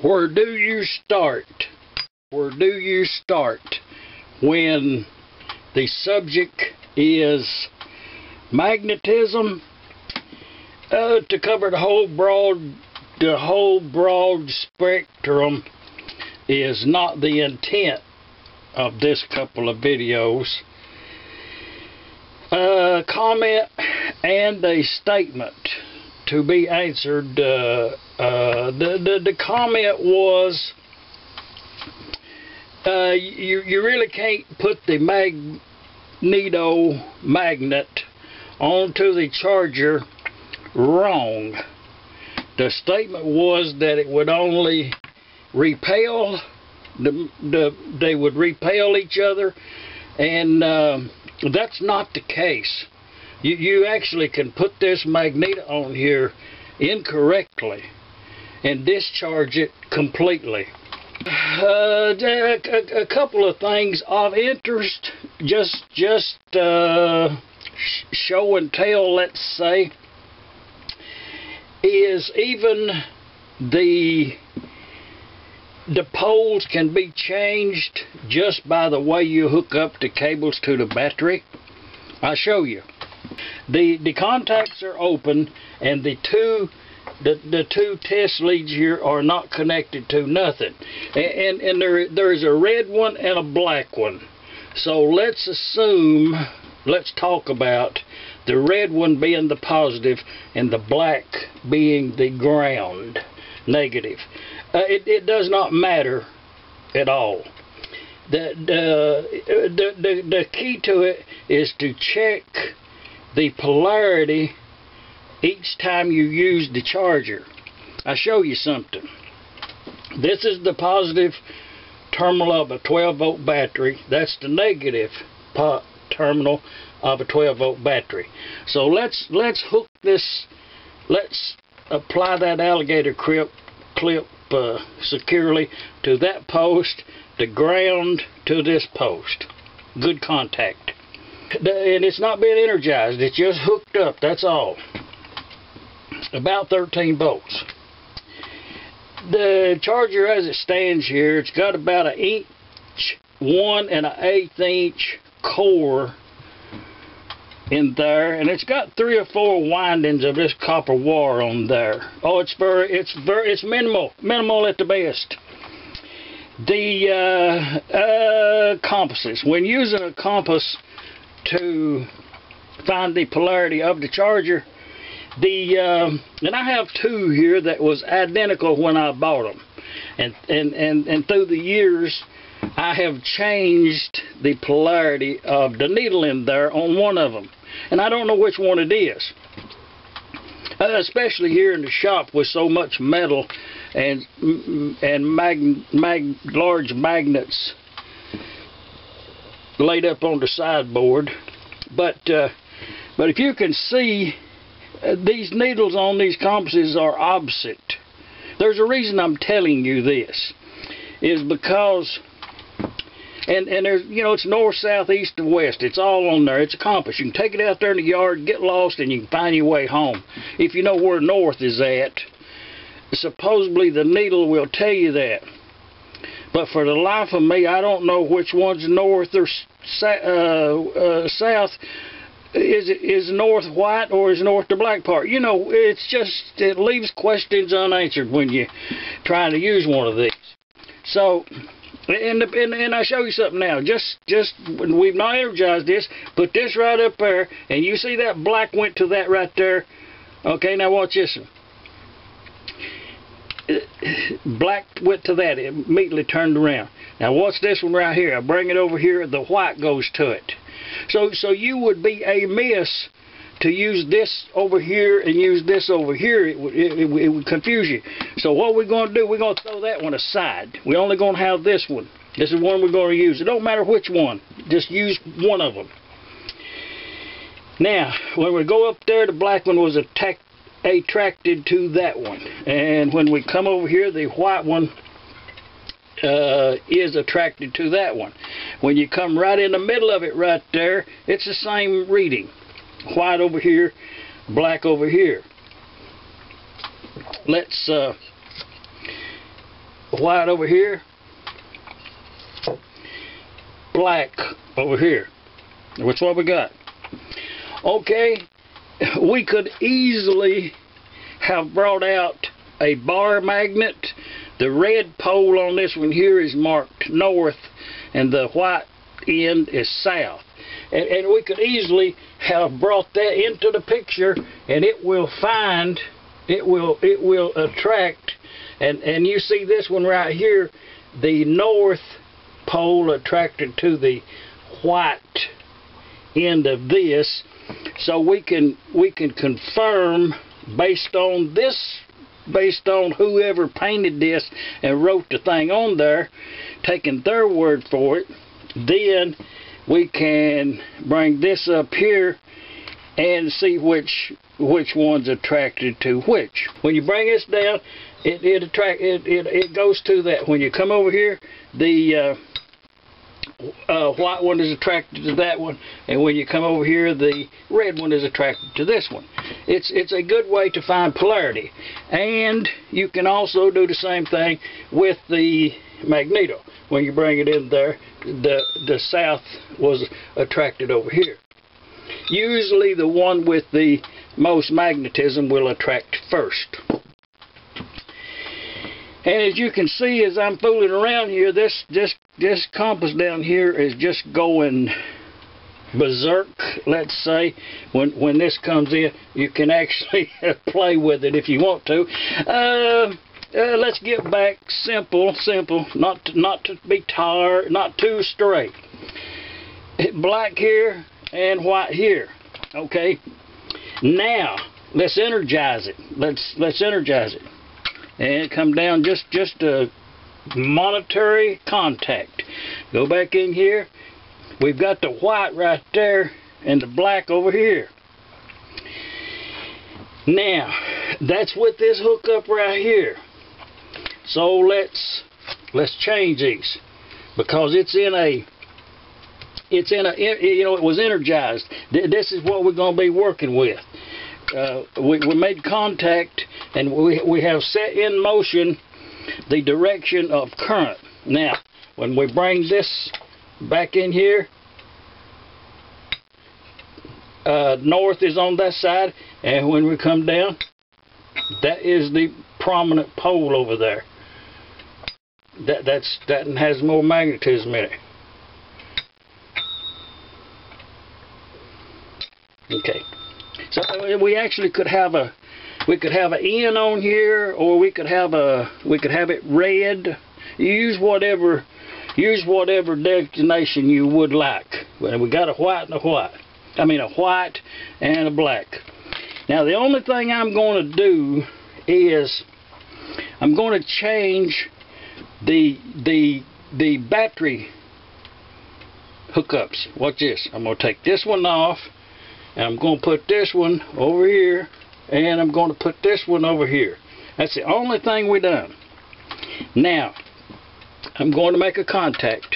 Where do you start? Where do you start when the subject is magnetism? To cover the whole broad spectrum is not the intent of this couple of videos. Comment and a statement to be answered. The comment was, you really can't put the magneto magnet onto the charger wrong. The statement was that it would only repel, they would repel each other, and that's not the case. You actually can put this magnet on here incorrectly and discharge it completely. A couple of things of interest, just show and tell, let's say, is even the poles can be changed just by the way you hook up the cables to the battery. I'll show you. The contacts are open, and the two test leads here are not connected to nothing, and there's a red one and a black one. So let's talk about the red one being the positive and the black being the ground, negative. It does not matter at all. The key to it is to check the polarity each time you use the charger. I'll show you something. This is the positive terminal of a 12-volt battery. That's the negative terminal of a 12-volt battery. So let's hook this. Let's apply that alligator clip securely to that post, the ground to this post. Good contact. And it's not being energized, it's just hooked up, that's all. About 13 volts. The charger as it stands here, it's got about an 1 1/8 inch core in there, and it's got 3 or 4 windings of this copper wire on there. Oh, it's minimal at the best. The compasses. When using a compass to find the polarity of the charger, and I have two here that was identical when I bought them, and through the years I have changed the polarity of the needle in there on one of them, and I don't know which one it is. Especially here in the shop with so much metal and large magnets laid up on the sideboard. But if you can see, these needles on these compasses are opposite. There's a reason I'm telling you this, is because, and there's, you know, it's north, south, east, and west. It's all on there. It's a compass. You can take it out there in the yard, get lost, and you can find your way home. If you know where north is at, supposedly the needle will tell you that. But for the life of me, I don't know which one's north or south. Is north white or is north the black part? You know, it's just, it leaves questions unanswered when you're trying to use one of these. So, and I'll show you something now. Just when we've not energized this, put this right up there, and you see that black went to that right there. Okay, now watch this one. Black went to that, it immediately turned around. Now watch this one right here. I bring it over here, the white goes to it. So you would be amiss to use this over here and use this over here. It would confuse you. So what we're going to do, we're going to throw that one aside. We're only going to have this one. This is one we're going to use. It don't matter which one. Just use one of them. Now, when we go up there, the black one was attracted to that one. And when we come over here, the white one is attracted to that one. When you come right in the middle of it right there, it's the same reading. White over here, black over here. Let's white over here, black over here. That's what we got. Okay, we could easily have brought out a bar magnet. The red pole on this one here is marked north and the white end is south. And we could easily have brought that into the picture, and it will find, it will attract, and you see this one right here, the north pole attracted to the white end of this. So we can confirm based on this, based on whoever painted this and wrote the thing on there, taking their word for it, then we can bring this up here and see which one's attracted to which. When you bring this down, it goes to that. When you come over here, the white one is attracted to that one, and when you come over here, the red one is attracted to this one. It's a good way to find polarity. And you can also do the same thing with the magneto. When you bring it in there, the south was attracted over here. Usually the one with the most magnetism will attract first. And as you can see, as I'm fooling around here, this compass down here is just going berserk, let's say. When this comes in, you can actually play with it if you want to. Let's get back simple, not to be tired, not too straight. Black here and white here. Okay. Now let's energize it. Let's energize it. And come down just a monetary contact. Go back in here. We've got the white right there and the black over here. Now, that's with this hookup right here. So let's change these, because it was energized. This is what we're going to be working with. We made contact, and we have set in motion the direction of current. Now, when we bring this back in here, north is on that side, and when we come down, that is the prominent pole over there. That has more magnetism in it. Okay. So we actually could have an N on here, or we could have it red. Use whatever designation you would like. We got a white and a white. I mean a white and a black. Now the only thing I'm going to do is I'm going to change the battery hookups. Watch this. I'm going to take this one off, and I'm going to put this one over here, and I'm going to put this one over here. That's the only thing we done. Now I'm going to make a contact.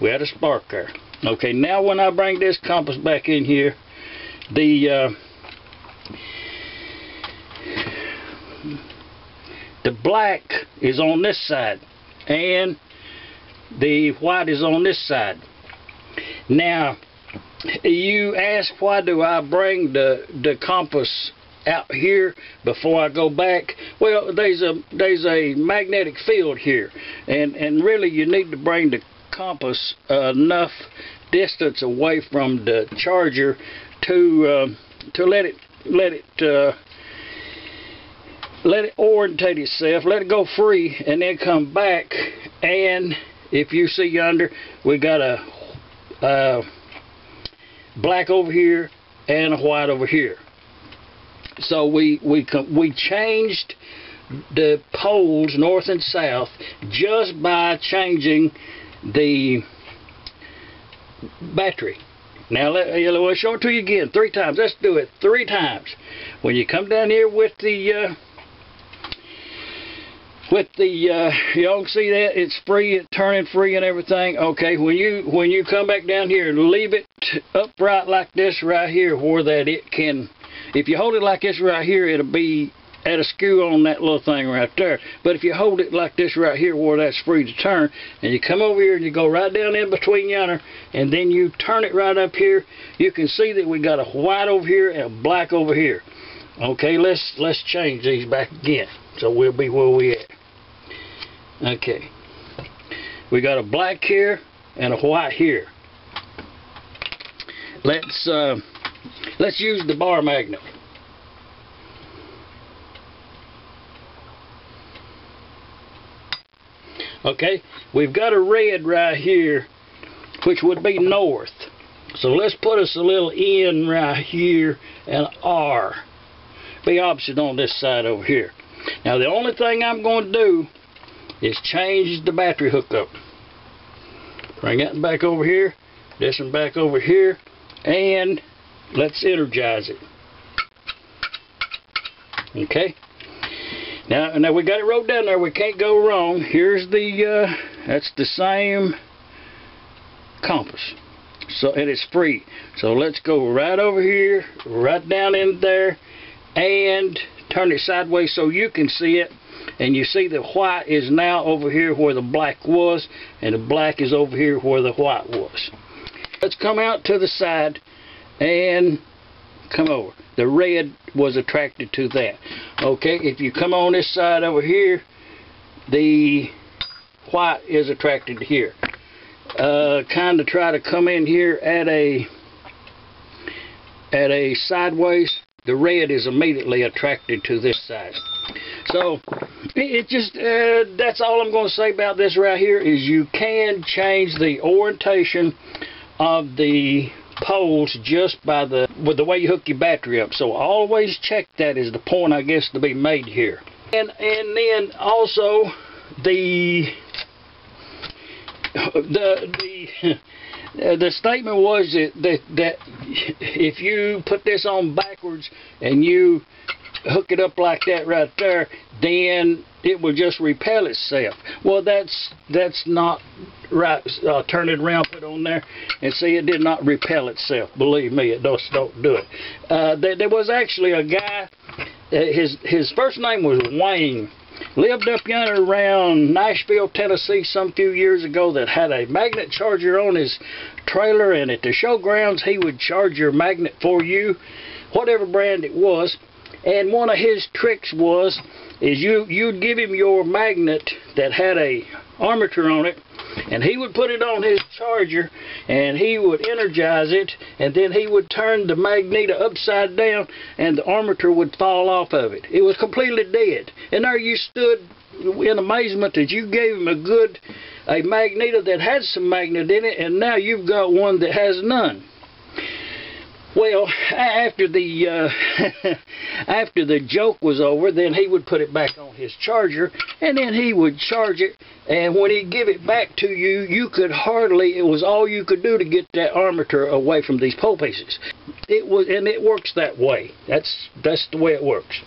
We had a spark there. Okay, now when I bring this compass back in here, the black is on this side and the white is on this side. Now you ask, why do I bring the compass out here before I go back? Well, there's a magnetic field here, and really you need to bring the compass enough distance away from the charger to let it orientate itself, let it go free, and then come back. And if you see yonder, we got a black over here and a white over here. So we changed the poles north and south just by changing the battery. Now we'll show it to you again 3 times. Let's do it 3 times. When you come down here with the you can see that it's free, it's turning free and everything. Okay, when you come back down here, leave it upright like this right here, where that it can, if you hold it like this right here, it'll be at a skew on that little thing right there. But if you hold it like this right here where that's free to turn, and you come over here and you go right down in between yonder, and then you turn it right up here, you can see that we got a white over here and a black over here. Okay, let's change these back again, so we'll be where we at. Okay, we got a black here and a white here. Let's use the bar magnet. Okay, we've got a red right here, which would be north. So let's put us a little N right here and R. Be opposite on this side over here. Now the only thing I'm going to do is change the battery hookup. Bring that back over here, this one back over here, and let's energize it. Okay. Now we got it wrote down there. We can't go wrong. Here's the that's the same compass. So, and it's free. So let's go right over here, right down in there, and turn it sideways so you can see it. And you see the white is now over here where the black was, and the black is over here where the white was. Let's come out to the side and come over. The red was attracted to that. Okay, if you come on this side over here, the white is attracted to here. Kind of try to come in here at a sideways. The red is immediately attracted to this side. So it just that's all I'm going to say about this right here is you can change the orientation of the poles just by with the way you hook your battery up. So always check that is the point, I guess, to be made here. And then also the statement was that if you put this on backwards and you hook it up like that right there, then it will just repel itself. Well, that's not right. Turn it around, put it on there, and see, it did not repel itself. Believe me, it don't do it. There was actually a guy, his first name was Wayne, lived up yonder around Nashville, Tennessee some few years ago, that had a magnet charger on his trailer, and at the showgrounds he would charge your magnet for you, whatever brand it was. And one of his tricks is you'd give him your magnet that had a armature on it, and he would put it on his charger, and he would energize it, and then he would turn the magneto upside down, and the armature would fall off of it. It was completely dead. And there you stood in amazement that you gave him a magneto that had some magnet in it, and now you've got one that has none. Well, after the after the joke was over, then he would put it back on his charger, and then he would charge it, and when he'd give it back to you, you could hardly, it was all you could do to get that armature away from these pole pieces. It was, and it works that way. That's the way it works.